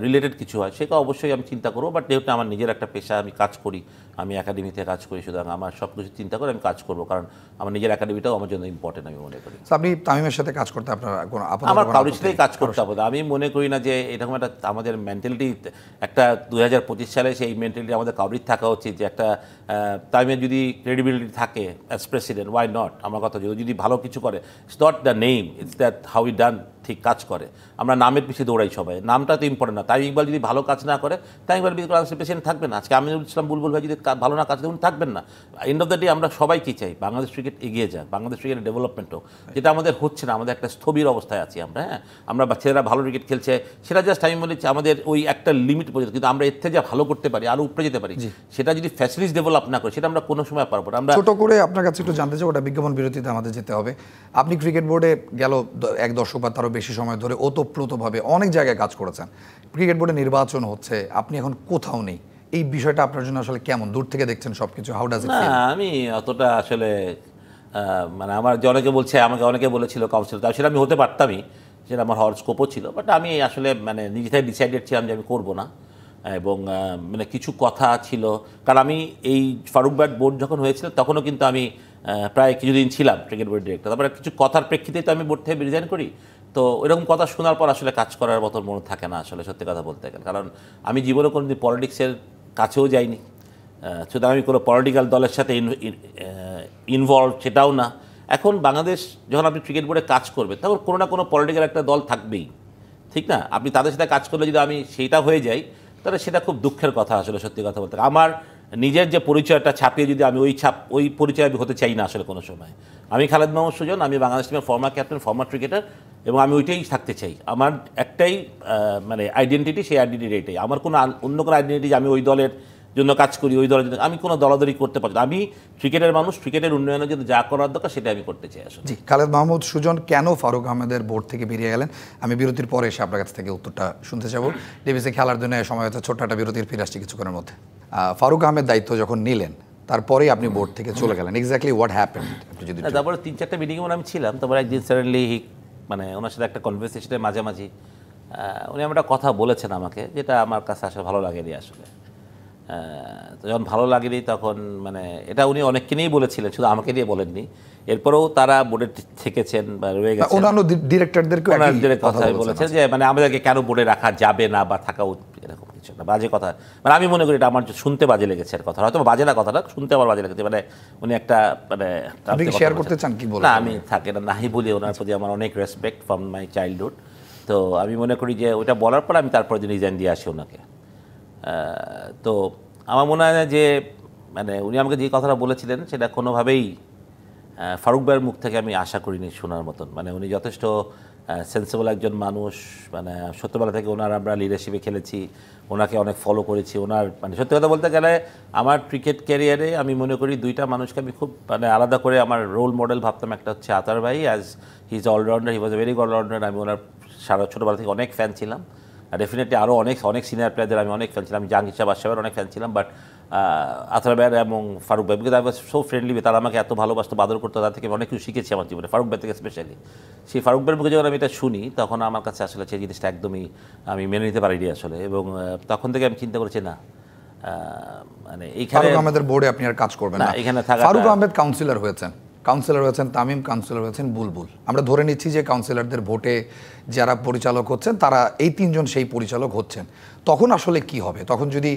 রিলেটেড কিছু হয়, সেটা অবশ্যই আমি চিন্তা করবো। বাট যেহেতু আমার নিজের একটা পেশা, আমি কাজ করি, আমি একাডেমিতে কাজ করি, সুতরাং আমার সব কিছু চিন্তা করে আমি কাজ করবো, কারণ আমার নিজের একাডেমিটাও আমার জন্য ইম্পর্টেন্ট আমি মনে করি। আপনি তামিমের সাথে কাজ করতে আপনার কোনো আপত্তি? আমার কারোর সাথেই কাজ করতে হবে, আমি মনে করি না যে এরকম একটা আমাদের মেন্টালিটি, একটা 2025 সালে সেই মেন্টালিটি আমাদের কারোরই থাকা উচিত, যে একটা তামিমের যদি ক্রেডিবিলিটি থাকে অ্যাজ প্রেসিডেন্ট, ওয়াই নট? আমার কথা, যদি ভালো কিছু করে, it's not the name, it's that how he done, ঠিক কাজ করে। আমরা নামের পিছিয়ে দৌড়াই সবাই, নামটা তো ইম্পর্টেন্ট না। তাই ইকবাল যদি ভালো কাজ না করে, তাই ইকবাল বাংলাদেশের প্রেসিডেন্ট থাকবে না। আজকে আমিনুল ইসলাম বুলবুল ভাই যদি ভালো না কাজ করুন, থাকবেন না। এন্ড অফ দ্য ডে আমরা সবাই কি চাই? বাংলাদেশ ক্রিকেট এগিয়ে যায়, বাংলাদেশ ক্রিকেটের ডেভেলপমেন্ট হোক, যেটা আমাদের হচ্ছে না। আমাদের একটা স্থবির অবস্থায় আছি আমরা। আমরা ছেলেরা ভালো ক্রিকেট খেলছে, সেটা জাস্ট আমি বলেছি আমাদের ওই একটা লিমিট পর্যন্ত, কিন্তু আমরা এর থেকে যা ভালো করতে পারি, আরও উপরে যেতে পারি, সেটা যদি ফ্যাসিলিটিস ডেভেলপ না করি, সেটা আমরা কোনো সময় পারবো না। আমরা ছোট করে আপনার কাছে একটু জানতে চাই, ওটা বিজ্ঞাপন বিরতিতে আমাদের যেতে হবে। আপনি ক্রিকেট বোর্ডে গেল 1 দশক বা তারও বেশি সময় ধরে ওতপ্রোতভাবে অনেক জায়গায় কাজ করেছেন। ক্রিকেট বোর্ডে নির্বাচন হচ্ছে, আপনি এখন কোথাও নেই, এই বিষয়টা আপনার জন্য আসলে কেমন? দূর থেকে দেখছেন সবকিছু, হাউ ডাজ ইট ফিল? না, আমি অতটা আসলে মানে আমার যে অনেকে বলছে, আমাকে অনেকে বলেছিল কাউন্সিলর, তাই সেটা আমি হতে পারতামই, সেটা আমার হওয়ার স্কোপও ছিল। বাট আমি আসলে মানে নিজে থেকে ডিসাইডেড ছিলাম যে আমি করবো না। এবং মানে কিছু কথা ছিল, কারণ আমি এই ফারুক ব্যাট বোর্ড যখন হয়েছিল, তখনও কিন্তু আমি প্রায় কিছুদিন ছিলাম ক্রিকেট বোর্ড ডিরেক্টর। তারপরে কিছু কথার প্রেক্ষিতেই তো আমি বোর্ড থেকে রিজাইন করি। তো এরকম কথা শোনার পর আসলে কাজ করার মতো মনে থাকে না আসলে, সত্যি কথা বলতে গেলে। কারণ আমি জীবনে কোনো দিন পলিটিক্সের কাছেও যাইনি, সুতরাং আমি কোনো পলিটিক্যাল দলের সাথে ইনভলভ, সেটাও না। এখন বাংলাদেশ যখন আপনি ক্রিকেট বোর্ডে কাজ করবে, তখন কোনো না কোনো পলিটিক্যাল একটা দল থাকবেই, ঠিক না? আপনি তাদের সাথে কাজ করলে যদি আমি সেইটা হয়ে যাই, তাহলে সেটা খুব দুঃখের কথা আসলে, সত্যি কথা বলতে। আমার নিজের যে পরিচয়টা ছাপিয়ে যদি আমি ওই পরিচয় আমি হতে চাই না আসলে কোনো সময়। আমি খালেদ মাহমুদ সুজন, আমি বাংলাদেশ টিমের ফর্মার ক্যাপ্টেন, ফর্মার ক্রিকেটার, এবং আমি ওইটাই থাকতে চাই। আমার একটাই মানে আইডেন্টিটি, সেই আইডেন্টিটি এটাই। আমার কোনো অন্য কোনো আইডেন্টিটি যে আমি ওই দলের জন্য কাজ করি, ওই দলের জন্য আমি কোনো দলাদলি করতে পারি না। আমি ক্রিকেটের মানুষ, ক্রিকেটের উন্নয়নের জন্য যা করার দরকার সেটা আমি করতে চাই আসলে। জি, খালেদ মাহমুদ সুজন কেন ফারুক আহমেদের বোর্ড থেকে বেরিয়ে গেলেন, আমি বিরতির পরে এসে আপনার কাছ থেকে উত্তরটা শুনতে চাবো। ডিবিসি খেলার জন্য সময় হচ্ছে, ছোট্ট একটা বিরতির, ফিরে আসছি কিছুক্ষণের মধ্যে। ফারুক আহমেদ দায়িত্ব যখন নিলেন, তারপরেই আপনি বোর্ড থেকে চলে গেলেন, এক্স্যাক্টলি হোয়াট হ্যাপেন্ড? তারপরে 3-4টা মিটিংয়ে আমি ছিলাম। তারপরে একদিন সাডেনলি মানে ওনার সাথে একটা কনভারসেশনের মাঝামাঝি উনি একটা কথা বলেছেন আমাকে, যেটা আমার কাছে আসলে ভালো লাগেনি আসলে। তো যখন ভালো লাগেনি, তখন মানে এটা উনি অনেককে নিয়েই বলেছিলেন, শুধু আমাকে দিয়ে বলেননি। এরপরেও তারা বোর্ডে থেকেছেন বা রয়ে গেছেন, অন্যান্য ডিরেক্টরদেরকে কথা বলেছেন যে মানে আমাদেরকে কেন বোর্ডে রাখা যাবে না বা থাকা এরকম কিছু না, বাজে কথা। মানে আমি মনে করি এটা আমার শুনতে বাজে লেগেছে আর কথা, হয়তো বাজে না কথাটা, শুনতে আমার বাজে লেগেছে। মানে উনি একটা মানে শেয়ার করতে চান কি বলেন? না, আমি থাকে না নাহি বলি, ওনার প্রতি আমার অনেক রেসপেক্ট ফ্রম মাই চাইল্ডহুড। তো আমি মনে করি যে ওইটা বলার পর আমি তারপর দিন রিজাইন দিয়ে আসি ওনাকে। তো আমার মনে হয় না যে মানে উনি আমাকে যে কথাটা বলেছিলেন, সেটা কোনোভাবেই ফারুক ভাইয়ের মুখ থেকে আমি আশা করিনি শোনার মতন। মানে উনি যথেষ্ট সেন্সিবল একজন মানুষ, মানে ছোট্টবেলা থেকে ওনার আমরা লিডারশিপে খেলেছি, ওনাকে অনেক ফলো করেছি। ওনার মানে সত্যি কথা বলতে গেলে আমার ক্রিকেট ক্যারিয়ারে আমি মনে করি দুইটা মানুষকে আমি খুব মানে আলাদা করে আমার রোল মডেল ভাবতাম। একটা হচ্ছে আতার ভাই, as he is allrounder, he was a very good allrounder. আমি ওনার ছোটোবেলা থেকে অনেক ফ্যান ছিলাম, আর ডেফিনেটলি আরও অনেক সিনিয়র প্লেয়ারদের আমি অনেক ফ্যান ছিলাম। আমি জাহাঙ্গীর শাহ বাদশাহের অনেক ফ্যান ছিলাম, বাট আতার ভাই এবং ফারুক ভাই, because I was so friendly, তারা আমাকে এত ভালোবাসতো, বাদর করতো, তার থেকে আমি অনেক কিছু শিখেছি আমার জীবনে, ফারুক ভাই থেকে স্পেশালি। সেই ফারুক ভাইয়ের মুখে যখন আমি এটা শুনি, তখন আমার কাছে আসলে সেই জিনিসটা একদমই আমি মেনে নিতে পারিনি আসলে। এবং তখন থেকে আমি চিন্তা করেছি না, মানে এইখানে ফারুক আহমেদের বোর্ডে আপনি আর কাজ করবেন না। এখানে থাকা ফারুক আহমেদ কাউন্সিলর হয়েছেন, তামিম কাউন্সিলর হয়েছেন, বুলবুল। আমরা ধরে নিচ্ছি যে কাউন্সিলরদের ভোটে যারা পরিচালক হচ্ছেন তারা এই তিনজন সেই পরিচালক হচ্ছেন। তখন আসলে কি হবে? তখন যদি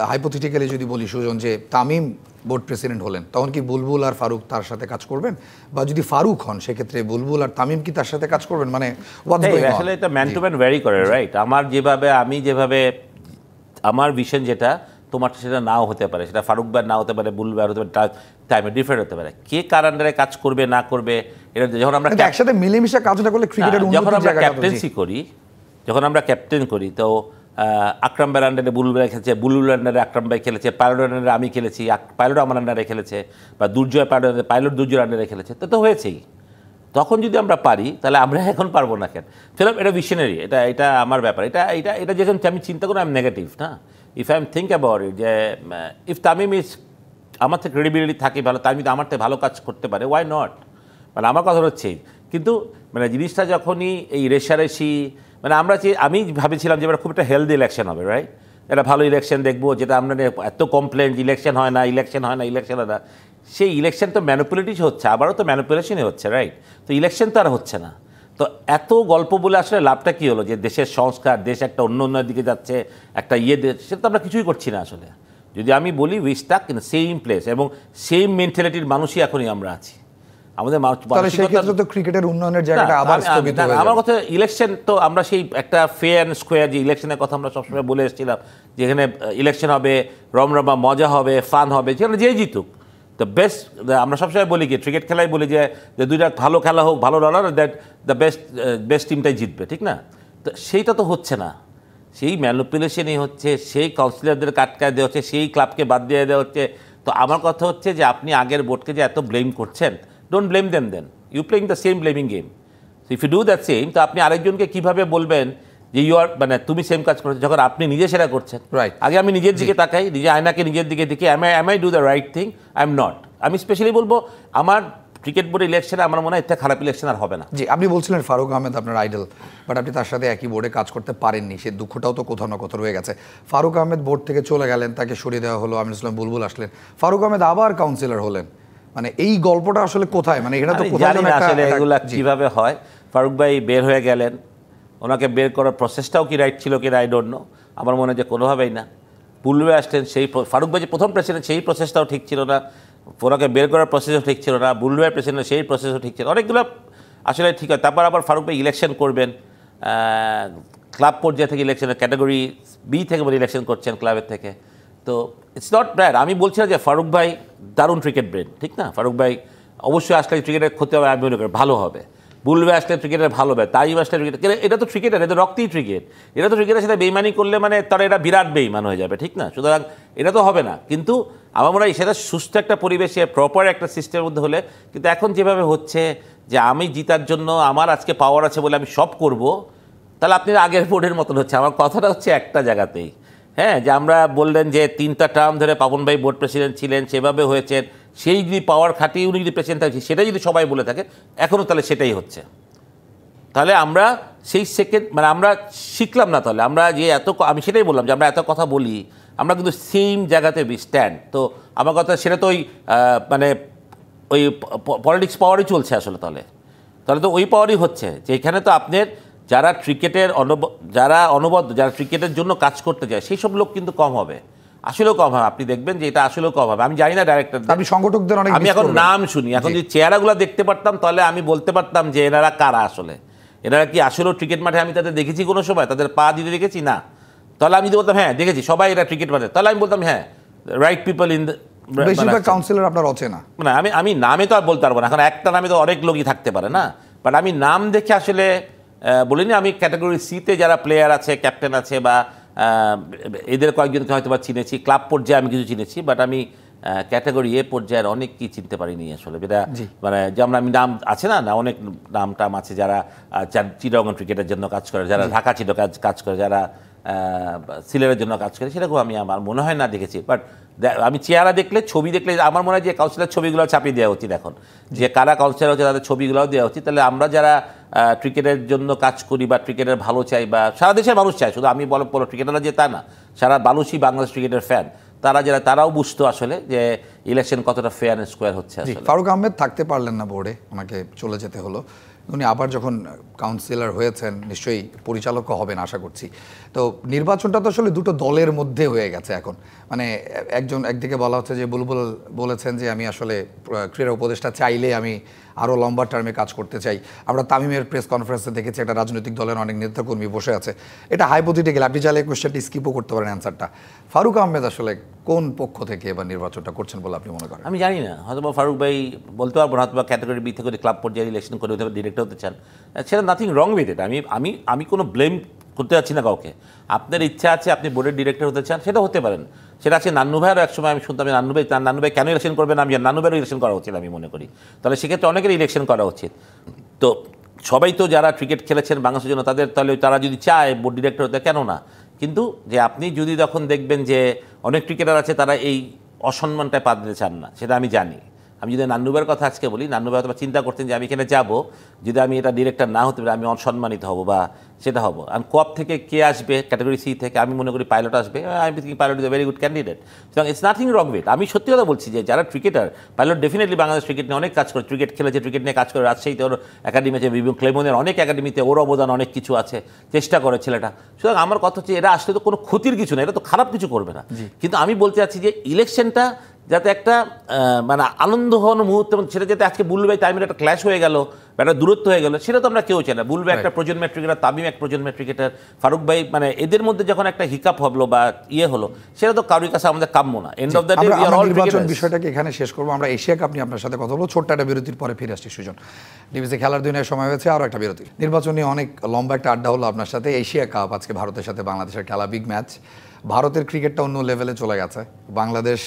হাইপোথেটিক্যালি যদি বলি সুজন যে তামিম বোর্ড প্রেসিডেন্ট হলেন, তখন কি বুলবুল আর ফারুক তার সাথে কাজ করবেন? বা যদি ফারুক হন, সেক্ষেত্রে বুলবুল আর তামিম কি তার সাথে কাজ করবেন? মানে আসলে এটা ম্যান টু ম্যান ভ্যারি করে, রাইট? আমি যেভাবে আমার ভিশন যেটা, তোমার সেটা নাও হতে পারে, সেটা ফারুক ভাই নাও হতে পারে, বুলবুল ভাই হতে পারে, টাইমে ডিফারেন্ট হতে পারে। কে কার আন্ডারে কাজ করবে না করবে, এটা যখন আমরা একসাথে মিলেমিশে কাজটা করলে ক্রিকেটের যখন আমরা ক্যাপ্টেন্সি করি, যখন আমরা ক্যাপ্টেন করি, তো আকরাম ভাইয়ের আন্ডারে বুলবুল ভাই খেলেছে, বুলবুল আন্ডারে আকরাম ভাই খেলেছে, পাইলটের আন্ডারে আমি খেলেছি, পাইলট আমার আন্ডারে খেলেছে, বা দুর্জয় পাইলট দুর্জয়ের আন্ডারে খেলেছে, তো হয়েছেই। তখন যদি আমরা পারি, তাহলে আমরা এখন পারবো না কেন? ফিলাম এটা ভিশনারি, এটা আমার ব্যাপার। এটা যখন আমি চিন্তা করি, আমি নেগেটিভ না। If I am think about it, যে ইফ তামিম ইজ আমার থেকে ক্রেডিবিলিটি থাকে ভালো, তামিম আমার থেকে ভালো কাজ করতে পারে, ওয়াই নট? মানে আমার কথা হচ্ছে, কিন্তু মানে জিনিসটা যখনই এই রেশারেশি, মানে আমি ভাবেছিলাম যে খুব একটা হেলদি ইলেকশন হবে, রাইট? একটা ভালো ইলেকশন দেখবো, যেটা আমরা এত কমপ্লেন, ইলেকশন হয় না, সেই ইলেকশন তো ম্যানিপুলেটিভ হচ্ছে, আবারও তো ম্যানিপুলেশনই হচ্ছে, রাইট? তো ইলেকশন তো আর হচ্ছে না। তো এত গল্প বলে আসলে লাভটা কী হলো? যে দেশের সংস্কার, দেশ একটা অন্যের দিকে যাচ্ছে, একটা সেটা তো আমরা কিছুই করছি না আসলে। যদি আমি বলি, we stuck in same place, এবং সেম মেন্টালিটির মানুষই এখনই আমরা আছি। আমাদের ক্রিকেটের উন্নয়নের জায়গাটা আবার স্থগিত হয়ে যাবে। আমার কথা, ইলেকশন তো আমরা সেই একটা ফেয়ার অ্যান্ড স্কোয়ার যে ইলেকশনের কথা আমরা সবসময় বলে এসেছিলাম, যেখানে ইলেকশন হবে, রমরমা মজা হবে, ফান হবে, যেখানে যেই জিতুক দ্য বেস্ট। আমরা সবসময় বলি কি, ক্রিকেট খেলায় বলি যে দুইটা ভালো খেলা হোক, ভালো লড়ার, দ্যাট দ্য বেস্ট টিমটাই জিতবে, ঠিক না? তো সেইটা তো হচ্ছে না, সেই ম্যানিপুলেশনই হচ্ছে, সেই কাউন্সিলরদের কাটকায় দেওয়া হচ্ছে, সেই ক্লাবকে বাদ দিয়ে দেওয়া হচ্ছে। তো আমার কথা হচ্ছে যে আপনি আগের বোর্ডকে যে এত ব্লেম করছেন, don't blame them then, you playing the same blaming game. So if you do that same, তো আপনি আরেকজনকে কীভাবে বলবেন যে ইউ আর, মানে তুমি সেম কাজ করেছো, যখন আপনি নিজে সেটা করছেন? রাইট। আগে আমি নিজের দিকে তাকাই, নিজে আয়নাকে নিজের দিকে দেখি, am I do the right thing? I am not. আমি স্পেশালি বলবো, আমার ক্রিকেট বোর্ডের ইলেকশনে আমার মনে হয় এটা খারাপ ইলেকশন আর হবে না। জি, আপনি বলছিলেন ফারুক আহমেদ আপনার আইডল, বাট আপনি তার সাথে একই বোর্ডে কাজ করতে পারেননি, সে দুঃখটাও তো কোথাও না কোথাও রয়ে গেছে। ফারুক আহমেদ বোর্ড থেকে চলে গেলেন, তাকে সরিয়ে দেওয়া হলো, আমিনুল ইসলাম বুলবুল আসলেন, ফারুক আহমেদ আবার কাউন্সিলর হলেন। মানে এই গল্পটা আসলে কোথায়? মানে এটা তো কোথায় আসলে এগুলা কিভাবে হয়? ফারুক ভাই বের হয়ে গেলেন, ওনাকে বের করার প্রসেসটাও কি রাইট ছিল কিনা আই ডোন্ট নো, আমার মনে হয় যে কোনোভাবেই না। বুলবুল ভাই আসলেন, সেই ফারুক ভাই যে প্রথম প্রেসিডেন্ট, সেই প্রসেসটাও ঠিক ছিল না, ওনাকে বের করার প্রসেসও ঠিক ছিল না। বুলবুল ভাই প্রেসিডেন্ট, সেই প্রসেসও ঠিক ছিল, অনেকগুলো আসলে ঠিক হয়। তারপর আবার ফারুক ভাই ইলেকশন করবেন, ক্লাব পর্যায়ে থেকে ইলেকশনের ক্যাটাগরি বি থেকে বলে ইলেকশন করছেন ক্লাবের থেকে। তো ইটস নট ব্যাড। আমি বলছি না যে ফারুক ভাই দারুণ ক্রিকেট ব্রেন, ঠিক না? ফারুক ভাই অবশ্যই আসলে ক্রিকেটের ক্ষতি হবে, আমি মনে করি ভালো হবে। বুলবুল ভাই আসলে ক্রিকেটের ভালো হবে, তাই আসলে ক্রিকেট, এটা তো ক্রিকেটার, এটা রক্তই ক্রিকেট। এটা তো ক্রিকেটের সাথে বেইমানি করলে মানে তারা এটা বিরাট বেইমান হয়ে যাবে, ঠিক না? সুতরাং এটা তো হবে না। কিন্তু আমার মনে হয় সেটা সুস্থ একটা পরিবেশে, প্রপার একটা সিস্টেমের মধ্যে হলে। কিন্তু এখন যেভাবে হচ্ছে যে আমি জিতার জন্য আমার আজকে পাওয়ার আছে বলে আমি সব করব, তাহলে আপনি আগের বোর্ডের মতন হচ্ছে। আমার কথাটা হচ্ছে একটা জায়গাতেই, হ্যাঁ, যে আমরা বললেন যে 3টা টার্ম ধরে পাপন ভাই বোর্ড প্রেসিডেন্ট ছিলেন, সেভাবে হয়েছেন, সেই যদি পাওয়ার খাটিয়ে উনি যদি প্রেসিডেন্ট থাকে, সেটাই যদি সবাই বলে থাকে এখনও, তাহলে সেটাই হচ্ছে। তাহলে আমরা সেই সেকেন্ড, মানে আমরা শিখলাম না। তাহলে আমরা যে আমি সেটাই বললাম যে আমরা এত কথা বলি, আমরা কিন্তু সেম জায়গাতে স্ট্যান্ড। তো আমার কথা, সেটা তো মানে ওই পলিটিক্স পাওয়ারই চলছে আসলে। তাহলে তো ওই পাওয়ারই হচ্ছে যে এখানে তো আপনার যারা ক্রিকেটের যারা অনবদ্য, যারা ক্রিকেটের জন্য কাজ করতে যায়, সেই সব লোক কিন্তু কম হবে, আসলেও কম হবে। আপনি দেখবেন যে এটা আসলেও কম হবে। আমি জানি না ডাইরেক্টর, আপনি সংগঠকদের অনেক, আমি এখন নাম শুনি, এখন যদি চেহারাগুলো দেখতে পারতাম তাহলে আমি বলতে পারতাম যে এনারা কারা আসলে। এনারা কি আসলেও ক্রিকেট মাঠে আমি তাদের দেখেছি কোনো সময়? তাদের পা দিতে দেখেছি না? তাহলে আমি যদি বলতাম হ্যাঁ দেখেছি, সবাই এরা ক্রিকেট মাঠে, তাহলে আমি বলতাম হ্যাঁ, রাইট পিপল ইন দ্য। বেশিরভাগ কাউন্সিলর আপনার অচেনা, মানে আমি নামে তো আর বলতে পারবো না, এখন একটা নামে তো অনেক লোকই থাকতে পারে না। বাট আমি নাম দেখে আসলে বলিনি আমি ক্যাটাগরি সিতে যারা প্লেয়ার আছে, ক্যাপ্টেন আছে বা এদের কয়েকজনকে হয়তো বা চিনেছি, ক্লাব পর্যায়ে আমি কিছু চিনেছি, বাট আমি ক্যাটাগরি এ পর্যায়ের অনেক কি চিনতে পারিনি আসলে। যেটা মানে যেমন আমি নাম আছে না অনেক নাম টাম আছে যারা চিটাগং ক্রিকেটের জন্য কাজ করে, যারা ঢাকা চিটো কাজ করে, যারা সিলেটের জন্য কাজ করে, সেরকম আমি আমার মনে হয় না দেখেছি। বাট আমি চেহারা দেখলে, ছবি দেখলে আমার মনে হয় যে কাউন্সিলর ছবিগুলো ছাপিয়ে দেওয়া উচিত এখন, যে কারা কাউন্সিলর হচ্ছে তাদের ছবিগুলোও দেওয়া উচিত। তাহলে আমরা যারা ক্রিকেটের জন্য কাজ করি বা ক্রিকেটের ভালো চাই বা সারা দেশের মানুষ চায়, শুধু আমি বলো ক্রিকেটাররা যে তা না, সারা মানুষই বাংলাদেশ ক্রিকেটের ফ্যান, তারাও বুঝতো আসলে যে ইলেকশন কতটা ফেয়ার অ্যান্ড স্কোয়ার হচ্ছে। ফারুক আহমেদ থাকতে পারলেন না বোর্ডে, ওনাকে চলে যেতে হলো। উনি আবার যখন কাউন্সিলর হয়েছেন নিশ্চয়ই পরিচালকও হবেন আশা করছি। তো নির্বাচনটা তো আসলে দুটো দলের মধ্যে হয়ে গেছে এখন। মানে একদিকে বলা হচ্ছে যে বুলবুল বলেছেন যে আমি আসলে ক্রীড়া উপদেষ্টা চাইলে আমি আরও লম্বা টার্মে কাজ করতে চাই। আমরা তামিমের প্রেস কনফারেন্সে দেখেছি একটা রাজনৈতিক দলের অনেক নেতাকর্মী বসে আছে। এটা হাইপোথেটিক্যাল, আপনি চাইলে কোয়েশ্চেনটি স্কিপও করতে পারেন অ্যান্সারটা। ফারুক আহমেদ আসলে কোন পক্ষ থেকে এবার নির্বাচনটা করছেন বলে আপনি মনে করেন? আমি জানি না, হয়তো ফারুক ভাই বলতে পারবো না, হয়তো ক্যাটাগরি বি থেকে ক্লাব পর্যায়ে ইলেকশন করে হতে ডিরেক্টর হতে চান, সেটা নাথিং রং উইথ ইট। আমি কোনো ব্লেম করতে যাচ্ছি না কাউকে। আপনার ইচ্ছা আছে আপনি বোর্ডের ডিরেক্টর হতে চান, সেটা হতে পারেন। সেটা আছে নান্নু ভাইয়েরও একসময় আমি শুনতাম নান্নু ভাই কেন ইলেকশন করবেন, আমি নান্নু ভাইয়েরও ইলেকশন করা উচিত আমি মনে করি। তাহলে সেক্ষেত্রে অনেকের ইলেকশন করা উচিত। তো সবাই তো যারা ক্রিকেট খেলেছেন বাংলাদেশের জন্য তারা যদি চায় বোর্ড ডিরেক্টর হতে, কেন না? কিন্তু যে আপনি যদি তখন দেখবেন যে অনেক ক্রিকেটার আছে তারা এই অসম্মানটায় পা দিতে চান না, সেটা আমি জানি। আমি যদি নান্নুভাইয়ের কথা আজকে বলি, নান্নুভাই হয়তো চিন্তা করতেন যে আমি এখানে যাব, যদি আমি এটা ডিরেক্টর না হতে পারি আমি অসম্মানিত হব বা সেটা হব। আমি কোয়াপ থেকে কে আসবে, ক্যাটাগরি সি থেকে আমি মনে করি পাইলট আসবে, আমি think pilot is a very good candidate. সুতরাং ইটস নাথিং রং উইথ। আমি সত্যি কথা বলছি যে যারা cricketer, pilot definitely Bangladesh cricket নিয়ে অনেক কাজ করে, ক্রিকেট খেলেছে, ক্রিকেট নিয়ে কাজ করে, রাজশাহীতে ওর একাডেমি আছে, বিভিন্ন ক্লেমনের অনেক একাডেমিতে ওর অবদান অনেক কিছু আছে, চেষ্টা করে ছেলেটা। সুতরাং আমার কথা হচ্ছে এরা আসলে তো কোনো ক্ষতির কিছু না, এটা তো খারাপ কিছু করবে না। কিন্তু আমি বলতে চাচ্ছি যে ইলেকশনটা যাতে একটা মানে আনন্দ হওয়ার মুহূর্ত, সেটা যাতে আজকে বুলবুল ভাই তামিমের একটা ক্ল্যাশ হয়ে গেল, একটা দূরত্ব হয়ে গেল, সেটা তো আমরা কেউ চাই না। বুলবুল ভাই একটা প্রজন্মের ক্রিকেটার, তামিম এক প্রজন্মের ক্রিকেটার, ফারুক ভাই, মানে এদের মধ্যে যখন একটা হিকাপ হলো বা হলো, সেটা তো কারোর কাছে আমাদের কাম্য না। End of the day we are all নির্বাচন বিষয়টাকে এখানে শেষ করবো। আমরা এশিয়া কাপ নিয়ে আপনার সাথে কথা বলবো, ছোট্ট একটা বিরতির পরে ফিরে আসছি। সুজন, ডিবিসি খেলার দিনের সময় হয়েছে, আরও একটা বিরতি। নির্বাচন নিয়ে অনেক লম্বা একটা আড্ডা হলো আপনার সাথে। এশিয়া কাপ আজকে ভারতের সাথে বাংলাদেশের খেলা, বিগ ম্যাচ। ভারতের ক্রিকেটটা অন্য লেভেলে চলে গেছে। বাংলাদেশ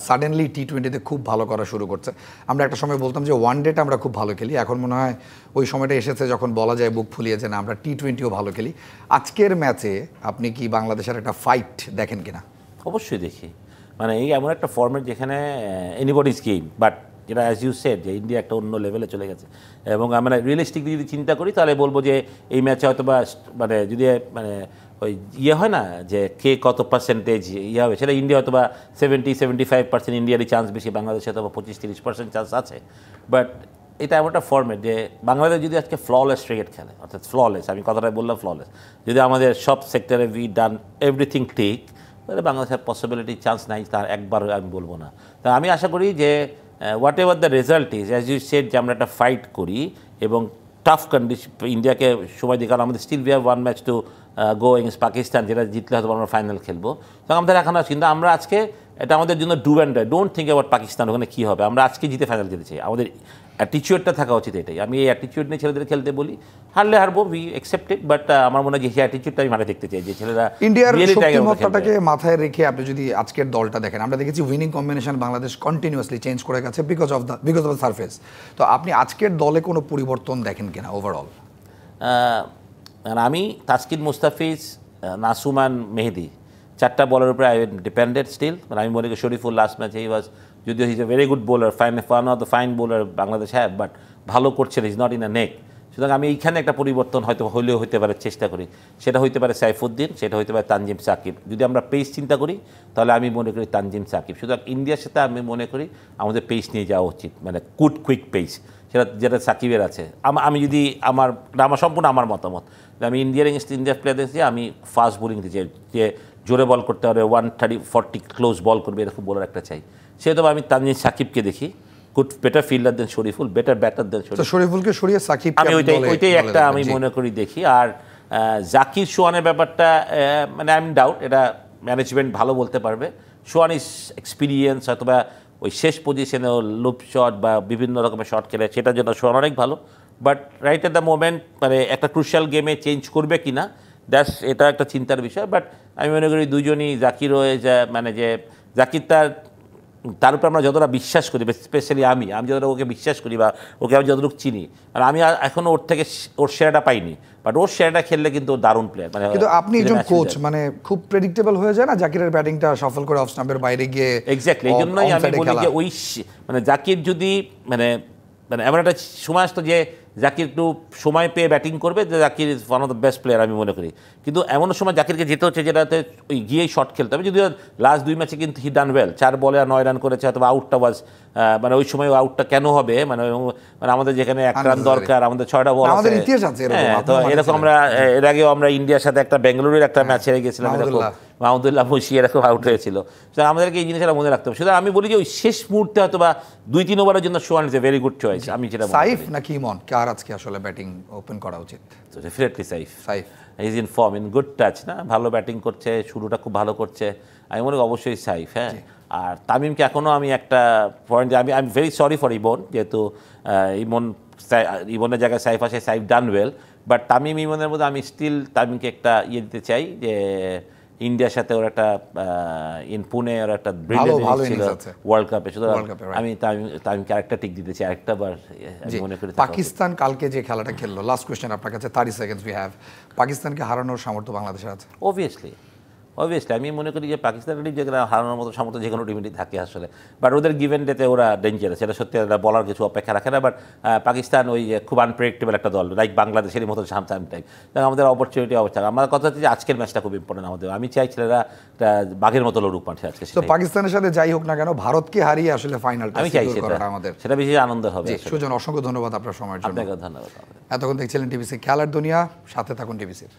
সাডেনলি টি-20তে খুব ভালো করা শুরু করছে। আমরা একটা সময় বলতাম যে ওয়ান ডেটা আমরা খুব ভালো খেলি, এখন মনে হয় ওই সময়টা এসেছে যখন বলা যায় বুক ফুলিয়ে যে না আমরা টি-20ও ভালো খেলি। আজকের ম্যাচে আপনি কি বাংলাদেশের একটা ফাইট দেখেন কিনা? অবশ্যই দেখি। মানে এই এমন একটা ফর্মেট যেখানে এনিবডিজ গেম, বাট যেটা অ্যাজ ইউ সেড যে ইন্ডিয়া একটা অন্য লেভেলে চলে গেছে। এবং আমরা রিয়েলিস্টিকলি যদি চিন্তা করি তাহলে বলবো যে এই ম্যাচে হয়তো বা মানে যদি মানে ওই হয় না যে কে কত পার্সেন্টেজ হবে, সেটা ইন্ডিয়া হয়তো বা 70-75% ইন্ডিয়ারই চান্স বেশি, বাংলাদেশে হয়তো বা 25-30% চান্স আছে। বাট এটা এমন একটা ফর্মেট যে বাংলাদেশ যদি আজকে ফ্ললেস ক্রিকেট খেলে, অর্থাৎ ফ্ললেস, আমি কথাটা বললাম ফ্ললেস, যদি আমাদের সব সেক্টরে উই ডান এভরিথিং ঠিক, তাহলে বাংলাদেশের পসিবিলিটি চান্স নাই তার একবার আমি বলবো না। তা আমি আশা করি যে whatever the result is, as you said, যে আমরা একটা ফাইট করি এবং টাফ কন্ডিশন ইন্ডিয়াকে সময় দিই, কারণ আমাদের still we have one match to go against Pakistan, যেটা জিতলে হয়তো আমরা ফাইনাল খেলবো। তো আমাদের এখন আছে, কিন্তু আমরা আজকে এটা আমাদের জন্য do and die, don't think about Pakistan ওখানে কী হবে, আমরা আজকে জিতে ফাইনাল খেলতে চাই। আমাদের অ্যাটিচিউডটা থাকা উচিত এটাই। আমি এই অ্যাটিচিউড নিয়ে ছেলেদের খেলতে বলি, হারলে হারবো, উই অ্যাকসেপ্টেড, বাট আমার মনে হয় যে সেই অ্যাটিচিউডটা আমি মাঠে দেখতে চাই, যে ছেলেরা ইন্ডিয়ার শক্তিমত্তাটাকে মাথায় রেখে আপনি যদি আজকের দলটা দেখেন, আমরা দেখেছি winning combination Bangladesh continuously change করে গেছে বিকজ অফ দ্য সারফেস। তো আপনি আজকের দলে কোনো পরিবর্তন দেখেন কিনা ওভারঅল? আমি তাসকিন, মুস্তাফিজ, নাসুমান, মেহেদি, চারটা বলের উপরে আই ডিপেন্ডেড স্টিল। মানে আমি মনে করি শরীফুল লাস্ট ম্যাচে হি ওয়াজ, যদিও he is a very good bowler, one of the fine bowler Bangladesh have, but ভালো করছে, ইজ নট ইন আ নেক। সুতরাং আমি এইখানে একটা পরিবর্তন হয়তো হলেও হতে পারে চেষ্টা করি, সেটা হইতে পারে সাইফুদ্দিন, সেটা হইতে পারে তানজিম সাকিব। যদি আমরা পেস চিন্তা করি তাহলে আমি মনে করি তানজিম সাকিব। সুতরাং ইন্ডিয়ার সাথে আমি মনে করি আমাদের পেস নিয়ে যাওয়া উচিত, মানে কুইক পেস, যেটা সাকিবের আছে। আমি যদি আমার সম্পূর্ণ আমার মতামত, আমি ইন্ডিয়ার এগেন্স্ট ইন্ডিয়ার প্লেয়ারদের দিয়ে আমি ফাস্ট বোলিং দিতে চাই, যে জোরে বল করতে পারবে, 130-40 ক্লোজ বল করবে, এরকম বোলার একটা চাই। সেহেতু আমি তানজিম সাকিবকে দেখি, গুড বেটার ফিল্ডার দেন শরীফুল, বেটার ব্যাটার দেন শরীফুলকে সরিয়ে সাকিব, আমি ওইটাই একটা আমি মনে করি দেখি। আর জাকির সোহানের ব্যাপারটা মানে আই এম ডাউট, এটা ম্যানেজমেন্ট ভালো বলতে পারবে। সোহান ইজ এক্সপিরিয়েন্স, হয়তো বা ওই শেষ পজিশনে লুপ শট বা বিভিন্ন রকমের শট খেলে, সেটার জন্য সোহান অনেক ভালো। But right at the moment মানে একটা ক্রুশিয়াল গেমে চেঞ্জ করবে কি না এটা একটা চিন্তার বিষয়। বাট আমি মনে করি দুজনই জাকির হয়ে মানে যে জাকির তার উপরে আমরা যতটা বিশ্বাস করি, স্পেশালি আমি যতটা ওকে বিশ্বাস করি বা ওকে আমি যতটুকু চিনি, আর আমি এখনও ওর থেকে ওর সেরাটা পাইনি, বাট ওর সেরাটা খেললে কিন্তু দারুণ প্লেয়ার। মানে কিন্তু আপনি একজন কোচ, মানে খুব প্রেডিক্টেবল হয়ে যায় না জাকিরের ব্যাটিংটা সফল করে অফ স্টাম্পের বাইরে গিয়ে? এক্স্যাক্টলি, এই জন্যই আমি বলি যে ওই মানে জাকির যদি মানে এমন একটা সময় আসতো যে জাকির একটু সময় পেয়ে ব্যাটিং করবে, যে Zakir is one of the best player আমি মনে করি। কিন্তু এমন সময় জাকিরকে যেতে হচ্ছে যেটাতে ওই গিয়েই শট খেলতে হবে। যদিও লাস্ট 2 ম্যাচে কিন্তু হি ডান ওয়েল, 4 বলে 9 রান করেছে, হয়তো আউটটা ওয়াজ মানে ওই সময় আউটটা কেন হবে, মানে আমাদের যেখানে 1 রান দরকার, আমাদের 6টা বল আমাদের ইতিহাস আছে এরকম। তো এরকম আমরা এর আগেও আমরা ইন্ডিয়ার সাথে একটা বেঙ্গালুরুর একটা ম্যাচ হেরে গেছিলাম, এরকম মাহমুদুল্লাহ মুশি এরকম আউট হয়েছিল। সুতরাং আমাদেরকে এই জিনিসটা মনে রাখতে হবে। সুতরাং আমি বলি যে ওই শেষ মুহূর্তে হয়তো বা 2-3 ওভারের জন্য Swann is a very good choice. আমি যেটা সাইফ নাকি ইমন কার আজকে আসলে ব্যাটিং ওপেন করা উচিত? তো definitely Saif Saif is in form, in good touch, না ভালো ব্যাটিং করছে, শুরুটা খুব ভালো করছে। আমি মনে করি অবশ্যই সাইফ। হ্যাঁ, আর তামিমকে এখনও আমি একটা পয়েন্ট, আমি I am very sorry for Emon, যেহেতু ইমনের জায়গায় সাইফ আসে, Saif done well, but Tamim ইমনের মধ্যে আমি স্টিল তামিমকে একটা দিতে চাই যে ইন্ডিয়ার সাথে ওর একটা ইন পুনে ওর একটা ব্রিলিয়ান্ট ছিল ওয়ার্ল্ড কাপে। সুতরাং আমি তামিমকে আরেকটা টিক দিতে চাই, আরেকটা বার আমি মনে করি। পাকিস্তান কালকে যে খেলাটা খেললো, লাস্ট কোয়েশ্চেন আপনার কাছে, 30 সেকেন্ডস উই হ্যাভ, পাকিস্তানকে হারানোর সামর্থ্য বাংলাদেশের আছে? অবভিয়াসলি আমি মনে করি যে পাকিস্তানের যেখানে হারানোর মতো সামর্থ্য যে কোনো টিমেরই থাকে আসলে, বাট ওদের গিভেন ডেতে ওরা ডেঞ্জারাস, সেটা সত্যি বলার কিছু অপেক্ষা রাখে না। বাট পাকিস্তান ওই খুব আনপ্রেডিক্টেবল একটা দল, লাইক বাংলাদেশেরই মতো সাম টাইম। আমাদের অপরচুনিটি অবস্থা, আমার কথা হচ্ছে যে আজকের ম্যাচটা খুব ইম্পর্টেন্ট আমাদের। আমি চাই ছেলেরা বাঘের মতো লড়ুক মাঠে আজকে। তো পাকিস্তানের সাথে যাই হোক না কেন, ভারতকে হারিয়ে আসলে ফাইনালটা আমি চাই আমাদের, সেটা বেশি আনন্দ হবে। সুজন, অসংখ্য ধন্যবাদ আপনার সময়ের জন্য। আপনাকে ধন্যবাদ। এতক্ষণ দেখছিলেন টিভিসি খেলার দুনিয়া, সাথে থাকুন টিভিসির।